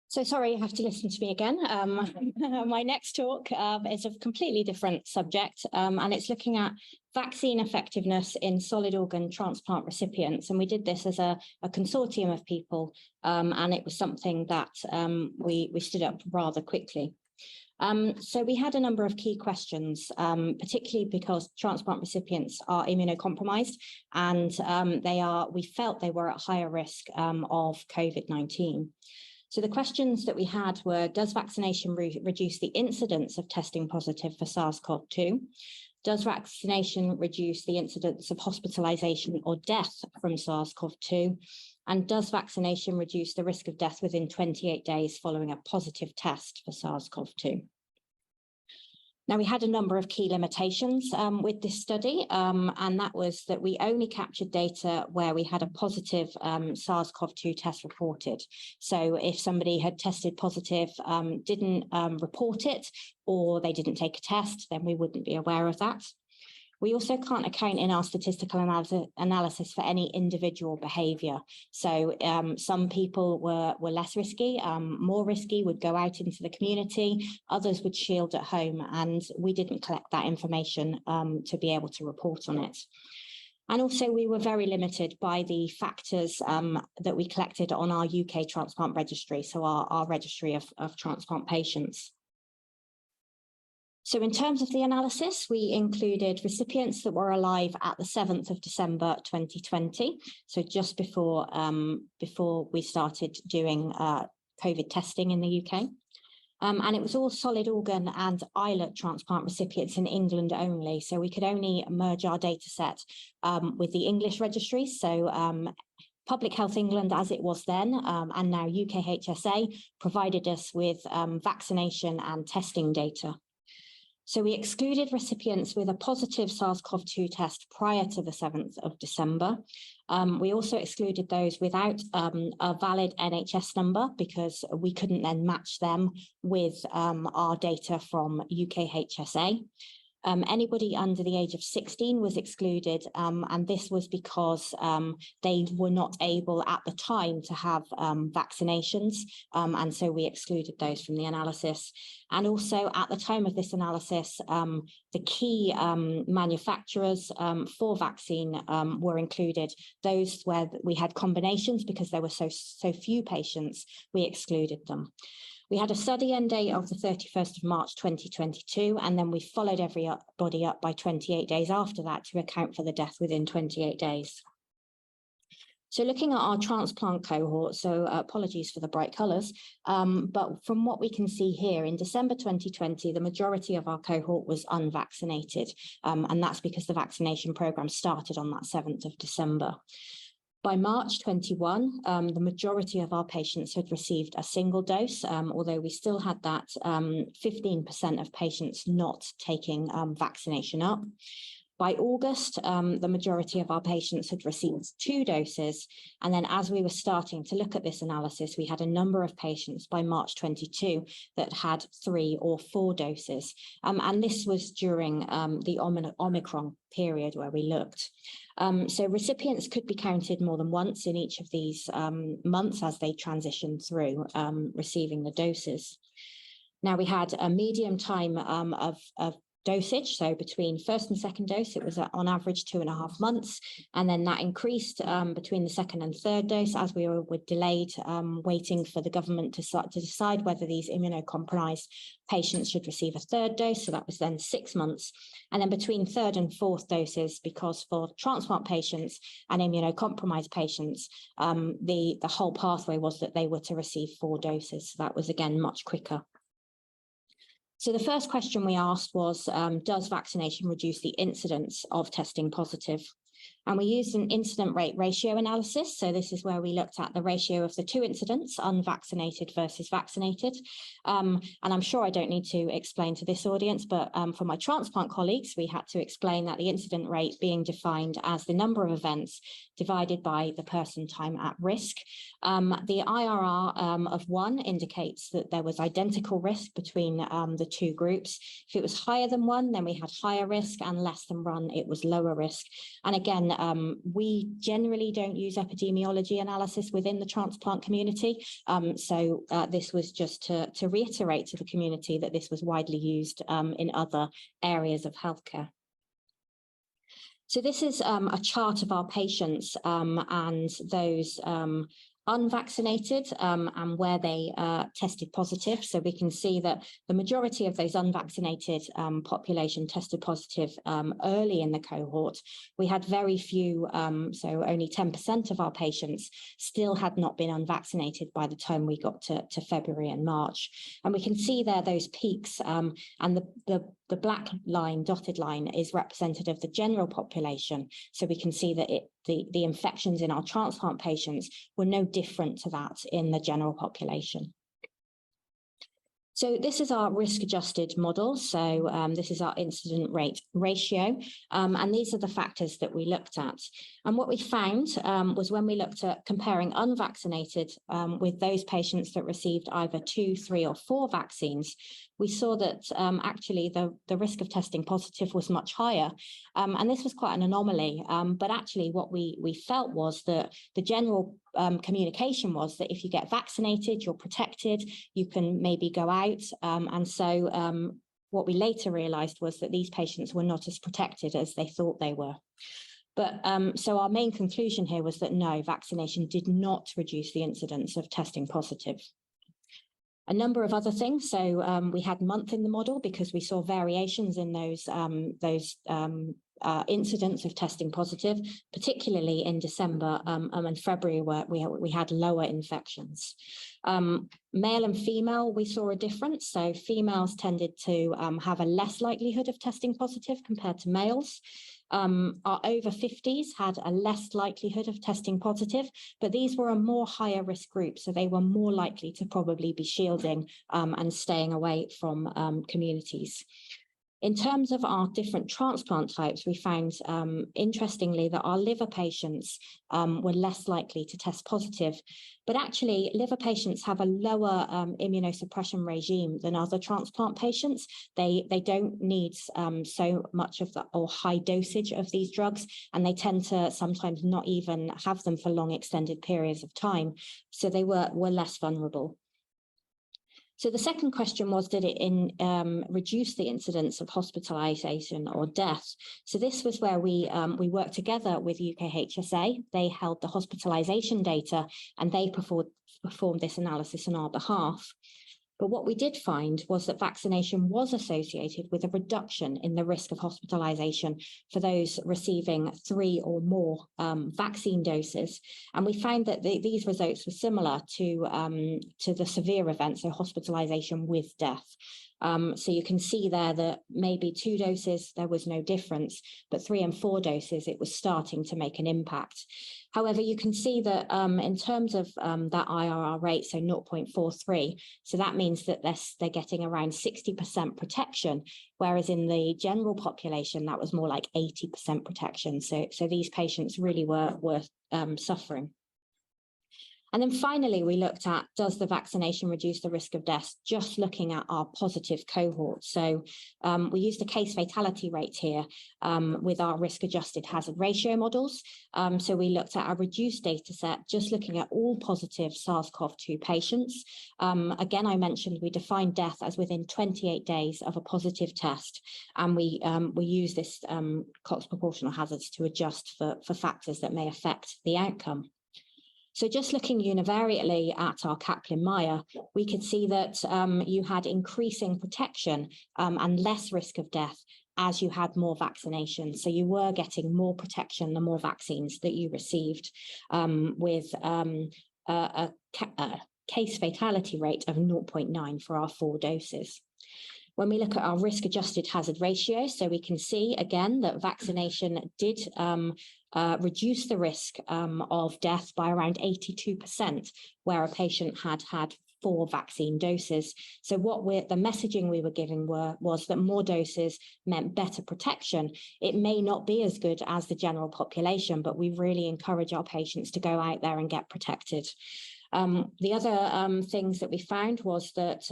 So sorry, you have to listen to me again. My next talk is a completely different subject, and it's looking at vaccine effectiveness in solid organ transplant recipients. And we did this as a consortium of people, and it was something that we stood up rather quickly. So we had a number of key questions, particularly because transplant recipients are immunocompromised, and we felt they were at higher risk of COVID-19. So the questions that we had were, does vaccination reduce the incidence of testing positive for SARS-CoV-2? Does vaccination reduce the incidence of hospitalization or death from SARS-CoV-2? And does vaccination reduce the risk of death within 28 days following a positive test for SARS-CoV-2? Now, we had a number of key limitations with this study, and that was that we only captured data where we had a positive SARS-CoV-2 test reported. So if somebody had tested positive, didn't report it, or they didn't take a test, then we wouldn't be aware of that. We also can't account in our statistical analysis for any individual behaviour. So some people were less risky, more risky, would go out into the community, others would shield at home, and we didn't collect that information to be able to report on it. And also we were very limited by the factors that we collected on our UK transplant registry, so our registry of transplant patients. So in terms of the analysis, we included recipients that were alive at the 7th of December 2020, so just before we started doing COVID testing in the UK. And it was all solid organ and islet transplant recipients in England only, so we could only merge our data set with the English registry. So Public Health England, as it was then, and now UKHSA, provided us with vaccination and testing data. So we excluded recipients with a positive SARS-CoV-2 test prior to the 7th of December. We also excluded those without a valid NHS number because we couldn't then match them with our data from UKHSA. Anybody under the age of 16 was excluded, and this was because they were not able at the time to have vaccinations, and so we excluded those from the analysis. And also at the time of this analysis, the key manufacturers for vaccine were included. Those where we had combinations, because there were so few patients, we excluded them. We had a study end date of the 31st of March 2022, and then we followed everybody up by 28 days after that to account for the death within 28 days. So looking at our transplant cohort, so apologies for the bright colours, but from what we can see here, in December 2020, the majority of our cohort was unvaccinated, and that's because the vaccination programme started on that 7th of December. By March 21, the majority of our patients had received a single dose, although we still had that 15% of patients not taking vaccination up. By August, the majority of our patients had received 2 doses. And then as we were starting to look at this analysis, we had a number of patients by March 22 that had 3 or 4 doses. And this was during the Omicron period where we looked. So recipients could be counted more than once in each of these months as they transition through receiving the doses. Now, we had a medium time of dosage, so between first and second dose, it was on average 2.5 months, and then that increased between the second and third dose as we were delayed, waiting for the government to decide whether these immunocompromised patients should receive a third dose, so that was then 6 months, and then between third and fourth doses, because for transplant patients and immunocompromised patients, the whole pathway was that they were to receive 4 doses, so that was again much quicker. So the first question we asked was, does vaccination reduce the incidence of testing positive? And we used an incident rate ratio analysis. So this is where we looked at the ratio of the 2 incidents, unvaccinated versus vaccinated. And I'm sure I don't need to explain to this audience, but for my transplant colleagues, we had to explain that the incident rate being defined as the number of events divided by the person time at risk. The IRR of 1 indicates that there was identical risk between the 2 groups. If it was higher than 1, then we had higher risk, and less than 1, it was lower risk. And again, we generally don't use epidemiology analysis within the transplant community. So this was just to reiterate to the community that this was widely used in other areas of healthcare. So this is a chart of our patients and those unvaccinated and where they tested positive. So we can see that the majority of those unvaccinated population tested positive early in the cohort. We had very few, so only 10% of our patients still had not been unvaccinated by the time we got to February and March. And we can see there those peaks, and the black line, dotted line, is representative of the general population. So we can see that the infections in our transplant patients were no different to that in the general population. So this is our risk-adjusted model. So this is our incident rate ratio. And these are the factors that we looked at. And what we found was when we looked at comparing unvaccinated with those patients that received either 2, 3, or 4 vaccines, we saw that actually the risk of testing positive was much higher. And this was quite an anomaly. But actually what we felt was that the general communication was that if you get vaccinated, you're protected, you can maybe go out. And so what we later realized was that these patients were not as protected as they thought they were. But so our main conclusion here was that no, vaccination did not reduce the incidence of testing positive. A number of other things. So we had month in the model because we saw variations in those incidents of testing positive, particularly in December and February, where we had lower infections. Male and female, we saw a difference. So females tended to have a less likelihood of testing positive compared to males. Our over 50s had a less likelihood of testing positive, but these were a more higher risk group, so they were more likely to probably be shielding and staying away from communities. In terms of our different transplant types, we found, interestingly, that our liver patients were less likely to test positive. But actually, liver patients have a lower immunosuppression regime than other transplant patients. They don't need so much of the or high dosage of these drugs, and they tend to sometimes not even have them for long extended periods of time. So they were less vulnerable. So the second question was, did it reduce the incidence of hospitalization or death? So this was where we worked together with UKHSA. They held the hospitalization data and they performed this analysis on our behalf. But what we did find was that vaccination was associated with a reduction in the risk of hospitalization for those receiving 3 or more vaccine doses. And we found that these results were similar to the severe events, so hospitalization with death. So you can see there that maybe 2 doses, there was no difference, but 3 and 4 doses, it was starting to make an impact. However, you can see that in terms of that IRR rate, so 0.43, so that means that they're getting around 60% protection, whereas in the general population, that was more like 80% protection. So these patients really were suffering. And then finally, we looked at, does the vaccination reduce the risk of death, just looking at our positive cohort. So we used the case fatality rate here with our risk-adjusted hazard ratio models. So we looked at a reduced data set, just looking at all positive SARS-CoV-2 patients. Again, I mentioned we defined death as within 28 days of a positive test. And we use this Cox proportional hazards to adjust for factors that may affect the outcome. So just looking univariately at our Kaplan-Meier, we could see that you had increasing protection and less risk of death as you had more vaccinations. So you were getting more protection the more vaccines that you received, with a case fatality rate of 0.9 for our 4 doses. When we look at our risk-adjusted hazard ratio, so we can see again that vaccination did reduce the risk of death by around 82%, where a patient had 4 vaccine doses. So the messaging we were giving was that more doses meant better protection. It may not be as good as the general population, but we really encourage our patients to go out there and get protected. The other things that we found was that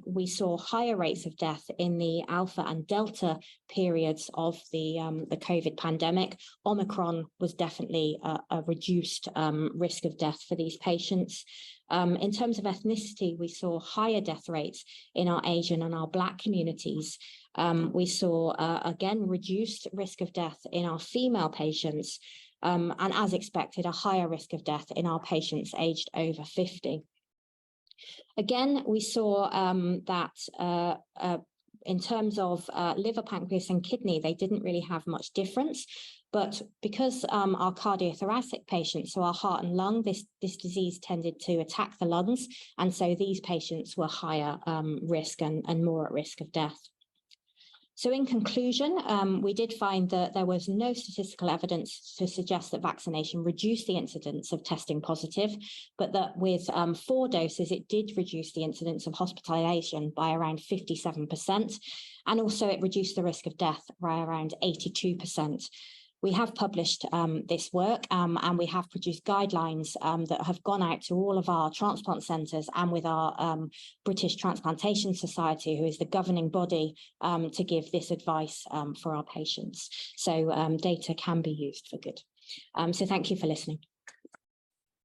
we saw higher rates of death in the Alpha and Delta periods of the COVID pandemic. Omicron was definitely a reduced risk of death for these patients. In terms of ethnicity, we saw higher death rates in our Asian and our Black communities. We saw, again, reduced risk of death in our female patients, and as expected, a higher risk of death in our patients aged over 50. Again, we saw that in terms of liver, pancreas, and kidney, they didn't really have much difference. But because our cardiothoracic patients, so our heart and lung, this disease tended to attack the lungs. And so these patients were higher risk and more at risk of death. So in conclusion, we did find that there was no statistical evidence to suggest that vaccination reduced the incidence of testing positive, but that with 4 doses, it did reduce the incidence of hospitalization by around 57%. And also it reduced the risk of death by around 82%. We have published this work and we have produced guidelines that have gone out to all of our transplant centres and with our British Transplantation Society, who is the governing body, to give this advice for our patients. So data can be used for good. So thank you for listening.